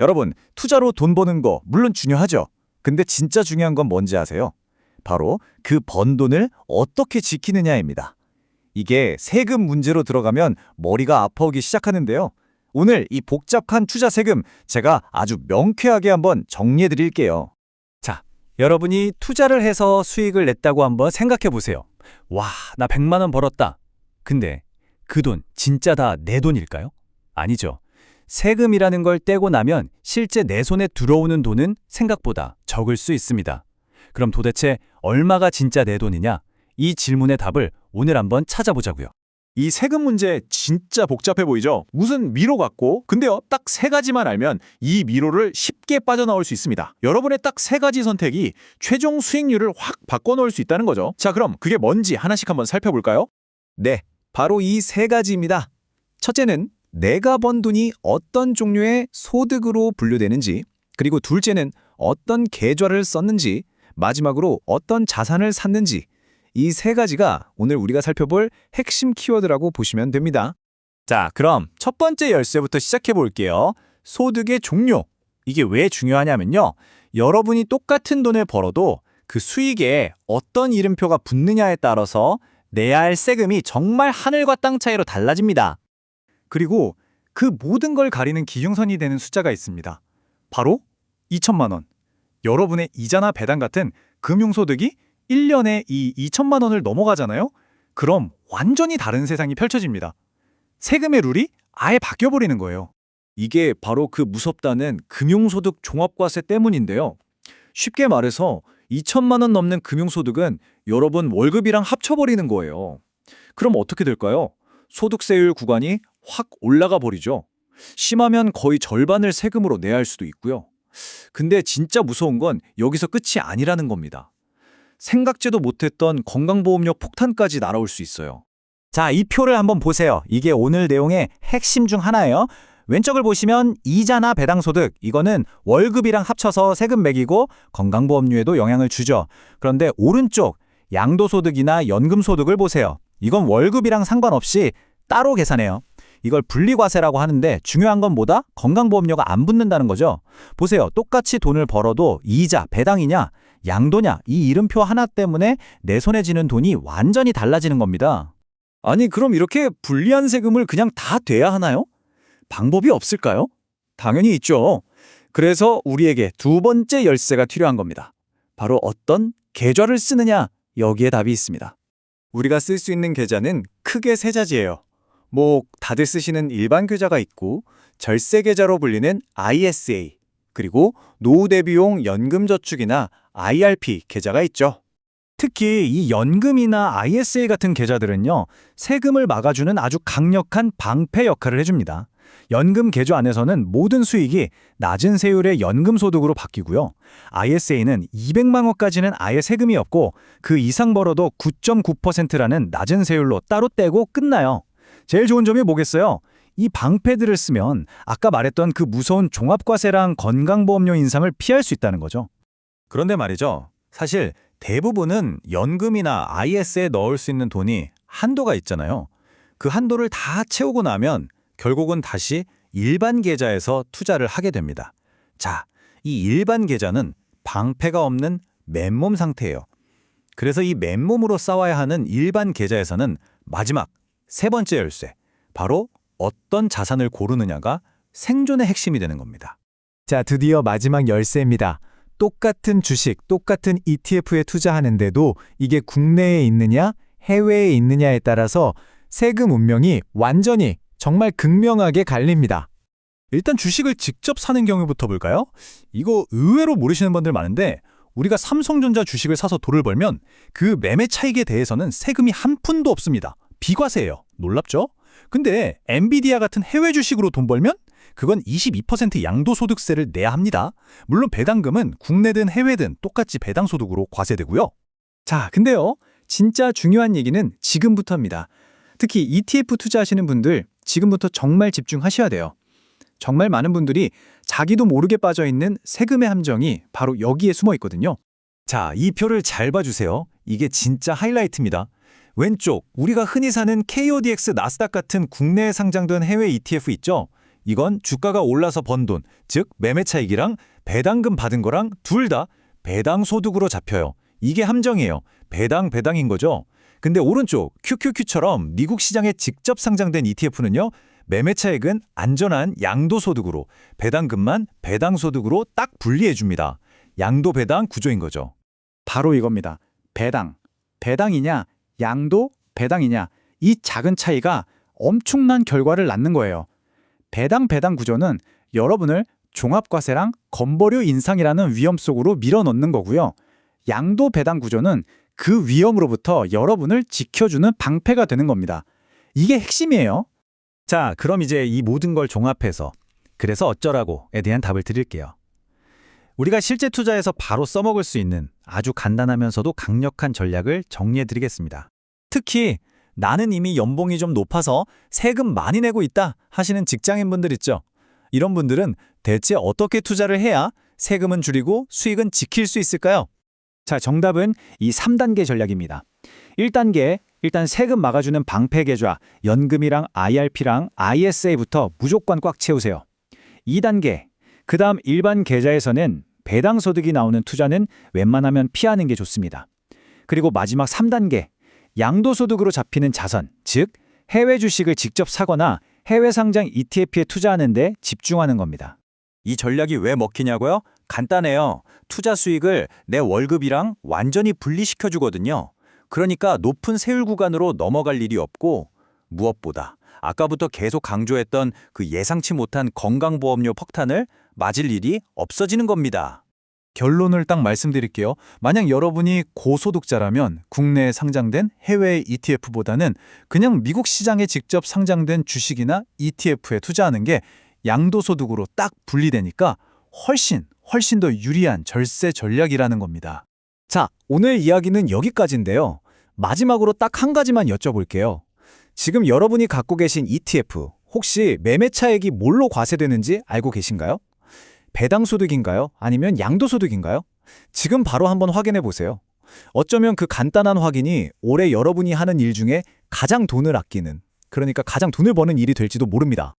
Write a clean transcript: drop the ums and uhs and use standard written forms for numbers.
여러분, 투자로 돈 버는 거 물론 중요하죠. 근데 진짜 중요한 건 뭔지 아세요? 바로 그 번 돈을 어떻게 지키느냐입니다. 이게 세금 문제로 들어가면 머리가 아파오기 시작하는데요. 오늘 이 복잡한 투자 세금 제가 아주 명쾌하게 한번 정리해 드릴게요. 자, 여러분이 투자를 해서 수익을 냈다고 한번 생각해 보세요. 와, 나 100만 원 벌었다. 근데 그 돈 진짜 다 내 돈일까요? 아니죠. 세금이라는 걸 떼고 나면 실제 내 손에 들어오는 돈은 생각보다 적을 수 있습니다. 그럼 도대체 얼마가 진짜 내 돈이냐? 이 질문의 답을 오늘 한번 찾아보자고요. 이 세금 문제 진짜 복잡해 보이죠? 무슨 미로 같고, 근데요, 딱 세 가지만 알면 이 미로를 쉽게 빠져나올 수 있습니다. 여러분의 딱 세 가지 선택이 최종 수익률을 확 바꿔놓을 수 있다는 거죠. 자, 그럼 그게 뭔지 하나씩 한번 살펴볼까요? 네, 바로 이 세 가지입니다. 첫째는 내가 번 돈이 어떤 종류의 소득으로 분류되는지, 그리고 둘째는 어떤 계좌를 썼는지, 마지막으로 어떤 자산을 샀는지, 이 세 가지가 오늘 우리가 살펴볼 핵심 키워드라고 보시면 됩니다. 자, 그럼 첫 번째 열쇠부터 시작해 볼게요. 소득의 종류. 이게 왜 중요하냐면요. 여러분이 똑같은 돈을 벌어도 그 수익에 어떤 이름표가 붙느냐에 따라서 내야 할 세금이 정말 하늘과 땅 차이로 달라집니다. 그리고 그 모든 걸 가리는 기준선이 되는 숫자가 있습니다. 바로 2천만 원. 여러분의 이자나 배당 같은 금융소득이 1년에 이 2천만 원을 넘어가잖아요? 그럼 완전히 다른 세상이 펼쳐집니다. 세금의 룰이 아예 바뀌어버리는 거예요. 이게 바로 그 무섭다는 금융소득 종합과세 때문인데요. 쉽게 말해서 2천만 원 넘는 금융소득은 여러분 월급이랑 합쳐버리는 거예요. 그럼 어떻게 될까요? 소득세율 구간이 확 올라가 버리죠. 심하면 거의 절반을 세금으로 내야 할 수도 있고요. 근데 진짜 무서운 건 여기서 끝이 아니라는 겁니다. 생각지도 못했던 건강보험료 폭탄까지 날아올 수 있어요. 자, 이 표를 한번 보세요. 이게 오늘 내용의 핵심 중 하나예요. 왼쪽을 보시면 이자나 배당 소득, 이거는 월급이랑 합쳐서 세금 매기고 건강보험료에도 영향을 주죠. 그런데 오른쪽 양도소득이나 연금소득을 보세요. 이건 월급이랑 상관없이 따로 계산해요. 이걸 분리과세라고 하는데 중요한 건 뭐다? 건강보험료가 안 붙는다는 거죠. 보세요. 똑같이 돈을 벌어도 이자, 배당이냐, 양도냐, 이 이름표 하나 때문에 내 손에 지는 돈이 완전히 달라지는 겁니다. 아니, 그럼 이렇게 불리한 세금을 그냥 다 돼야 하나요? 방법이 없을까요? 당연히 있죠. 그래서 우리에게 두 번째 열쇠가 필요한 겁니다. 바로 어떤 계좌를 쓰느냐, 여기에 답이 있습니다. 우리가 쓸 수 있는 계좌는 크게 세 가지예요. 다들 쓰시는 일반 계좌가 있고, 절세 계좌로 불리는 ISA, 그리고 노후 대비용 연금저축이나 IRP 계좌가 있죠. 특히 이 연금이나 ISA 같은 계좌들은요, 세금을 막아주는 아주 강력한 방패 역할을 해줍니다. 연금 계좌 안에서는 모든 수익이 낮은 세율의 연금소득으로 바뀌고요. ISA는 200만 원까지는 아예 세금이 없고 그 이상 벌어도 9.9%라는 낮은 세율로 따로 떼고 끝나요. 제일 좋은 점이 뭐겠어요? 이 방패들을 쓰면 아까 말했던 그 무서운 종합과세랑 건강보험료 인상을 피할 수 있다는 거죠. 그런데 말이죠. 사실 대부분은 연금이나 IS에 넣을 수 있는 돈이 한도가 있잖아요. 그 한도를 다 채우고 나면 결국은 다시 일반 계좌에서 투자를 하게 됩니다. 자, 이 일반 계좌는 방패가 없는 맨몸 상태예요. 그래서 이 맨몸으로 싸워야 하는 일반 계좌에서는 마지막 세 번째 열쇠, 바로 어떤 자산을 고르느냐가 생존의 핵심이 되는 겁니다. 자, 드디어 마지막 열쇠입니다. 똑같은 주식, 똑같은 ETF에 투자하는데도 이게 국내에 있느냐, 해외에 있느냐에 따라서 세금 운명이 완전히 정말 극명하게 갈립니다. 일단 주식을 직접 사는 경우부터 볼까요? 이거 의외로 모르시는 분들 많은데 우리가 삼성전자 주식을 사서 돈을 벌면 그 매매 차익에 대해서는 세금이 한 푼도 없습니다. 비과세예요. 놀랍죠? 근데 엔비디아 같은 해외 주식으로 돈 벌면 그건 22% 양도소득세를 내야 합니다. 물론 배당금은 국내든 해외든 똑같이 배당소득으로 과세되고요. 자, 근데요. 진짜 중요한 얘기는 지금부터입니다. 특히 ETF 투자하시는 분들 지금부터 정말 집중하셔야 돼요. 정말 많은 분들이 자기도 모르게 빠져있는 세금의 함정이 바로 여기에 숨어 있거든요. 자, 이 표를 잘 봐주세요. 이게 진짜 하이라이트입니다. 왼쪽, 우리가 흔히 사는 KODX 나스닥 같은 국내에 상장된 해외 ETF 있죠? 이건 주가가 올라서 번 돈, 즉 매매 차익이랑 배당금 받은 거랑 둘 다 배당 소득으로 잡혀요. 이게 함정이에요. 배당인 거죠. 근데 오른쪽 QQQ처럼 미국 시장에 직접 상장된 ETF는요. 매매 차익은 안전한 양도소득으로, 배당금만 배당소득으로 딱 분리해 줍니다. 양도 배당 구조인 거죠. 바로 이겁니다. 배당이냐, 양도, 배당이냐, 이 작은 차이가 엄청난 결과를 낳는 거예요. 배당 구조는 여러분을 종합과세랑 건보료 인상이라는 위험 속으로 밀어넣는 거고요. 양도 배당 구조는 그 위험으로부터 여러분을 지켜주는 방패가 되는 겁니다. 이게 핵심이에요. 자, 그럼 이제 이 모든 걸 종합해서 그래서 어쩌라고에 대한 답을 드릴게요. 우리가 실제 투자에서 바로 써먹을 수 있는 아주 간단하면서도 강력한 전략을 정리해 드리겠습니다. 특히 나는 이미 연봉이 좀 높아서 세금 많이 내고 있다 하시는 직장인분들 있죠. 이런 분들은 대체 어떻게 투자를 해야 세금은 줄이고 수익은 지킬 수 있을까요? 자, 정답은 이 3단계 전략입니다. 1단계, 일단 세금 막아주는 방패 계좌, 연금이랑 IRP랑 ISA부터 무조건 꽉 채우세요. 2단계, 그 다음 일반 계좌에서는 배당 소득이 나오는 투자는 웬만하면 피하는 게 좋습니다. 그리고 마지막 3단계, 양도소득으로 잡히는 자선, 즉 해외 주식을 직접 사거나 해외 상장 ETF에 투자하는 데 집중하는 겁니다. 이 전략이 왜 먹히냐고요? 간단해요. 투자 수익을 내 월급이랑 완전히 분리시켜 주거든요. 그러니까 높은 세율 구간으로 넘어갈 일이 없고, 무엇보다 아까부터 계속 강조했던 그 예상치 못한 건강보험료 폭탄을 맞을 일이 없어지는 겁니다. 결론을 딱 말씀드릴게요. 만약 여러분이 고소득자라면 국내에 상장된 해외 ETF보다는 그냥 미국 시장에 직접 상장된 주식이나 ETF에 투자하는 게 양도소득으로 딱 분리되니까 훨씬 더 유리한 절세 전략이라는 겁니다. 자, 오늘 이야기는 여기까지인데요. 마지막으로 딱 한 가지만 여쭤볼게요. 지금 여러분이 갖고 계신 ETF, 혹시 매매 차익이 뭘로 과세되는지 알고 계신가요? 배당소득인가요? 아니면 양도소득인가요? 지금 바로 한번 확인해 보세요. 어쩌면 그 간단한 확인이 올해 여러분이 하는 일 중에 가장 돈을 아끼는, 그러니까 가장 돈을 버는 일이 될지도 모릅니다.